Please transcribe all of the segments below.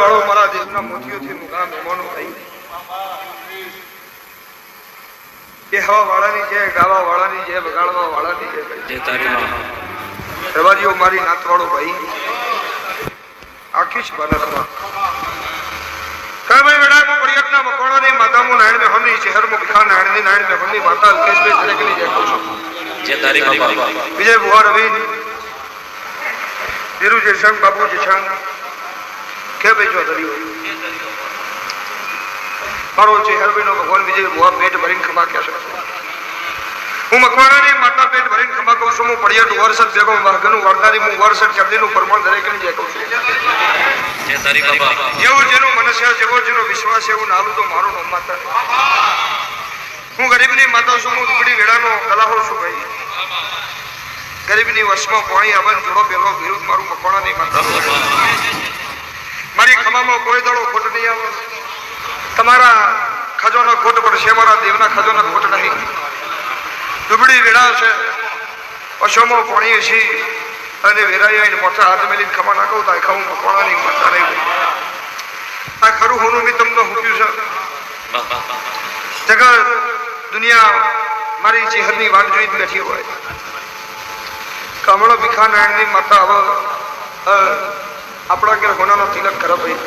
વાળો મારા દેવના મોતીઓથી મુકા મહેમાનો ભાઈ કે હવા વાળાની જય, ગાવા વાળાની જય, વગાડવા વાળાની જય તારી રવાજીઓ મારી નાતવાળો ભાઈ આખીશ બનખમાં કઈ વેડામાં પડિયતના મકોણાની માતામુ નાયણ મે હોની શહેરમાં ભિખા નાયણની નાયણ મે હોની માતા કેશભાઈ સરેકની જય કહું છું જય તારી બાબા વિજય બુહા રવિ ધીરુ જયસંગ બાબુ જયસંગ કે ભાઈ ચૌધરી મારો ચહેરબીનો ભગવાન વિજય બુહા પેટ ભરીને ખમા કે છે હું મકવાણાની માતા પેટ ભરીને ખમા કહું છું હું પડિયત વર્ષ ભેગો વાઘનું વરદારી હું વર્ષ ચરદીનું પ્રમાણ દરેકની જય કહું છું જય તારી બાબા જેવું જેનું મનસ્ય જેવો જેનો વિશ્વાસ એવું નાલું તો મારું નામ માતા હું ગરીબની માતા છું હું ટુકડી વેડાનો કલાહો છું ભાઈ ગરીબની વશમાં પાણી આવન જોડો પેલો વિરુદ્ધ મારું મકવાણાની માતા મારી ખમામાં કોઈ દાડો ખોટ નહીં આવે તમારા ખજોના ખોટ પડશે મારા દેવના ખજોના ખોટ નહીં દુબળી વેડા છે પશુમાં પાણી છે અને વેરાઈ મોટા હાથ મેલી ખમા નાખો તો ખાવું મકવાણાની માતા નહીં આ ખરું હોનું બી તમને હુક્યું છે જગત દુનિયા મારી ચહેરની વાત જોઈ બેઠી હોય કમળો ભીખા નારાયણની માતા હવે આપણા ઘેર હોનાનો તિલક કરે ભાઈ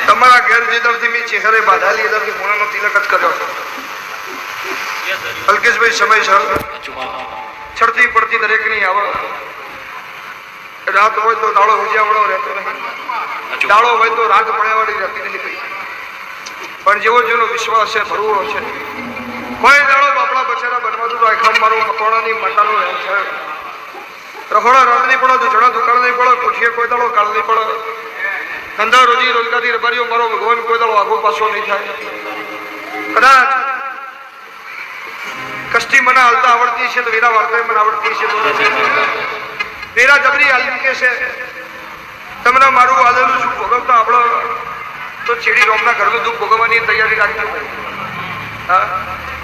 તમારા ઘેર જે દરથી મેં ચહેરે બાંધાલી એ દરથી હોનાનો તિલક જ કર્યો અલ્કેશભાઈ સમય છે ચડતી પડતી દરેકની આવે રાત હોય તો દાડો ઉજ્યાવાળો રહેતો નહીં દાડો હોય તો રાત પડ્યાવાળી રહેતી નથી ભાઈ પણ જેવો જેનો વિશ્વાસ છે ભરવો છે કોઈ દાડો બાપડા બચારા બનવાનું તો આખા મારું મકવાણાની માતાનું રહે છે રખોડા રાત નહીં પડો જણા દુકાળ નહીં પડો કોઠીએ કોઈ દાડો કાળ નહીં પડો ધંધા રોજી રોજગારી રબારીઓ મારો ભગવાન કોઈ દાડો આગો પાછો નહીં થાય કદાચ કષ્ટી મને હાલતા આવડતી છે તો વીરા વાર્તા મને આવડતી છે વીરા જબરી હાલતી કે છે તમને મારું આલેલું સુખ ભોગવતા આવડો તો ચેડી રોમના ઘરનું દુઃખ ભોગવવાની તૈયારી રાખજો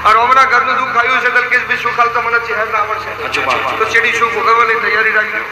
આ રોમના ઘરનું દુઃખ આવ્યું છે દલકેશભાઈ સુખ હાલતા મને ચહેર ના આવડશે તો ચેડી સુખ ભોગવવાની તૈયારી રાખજો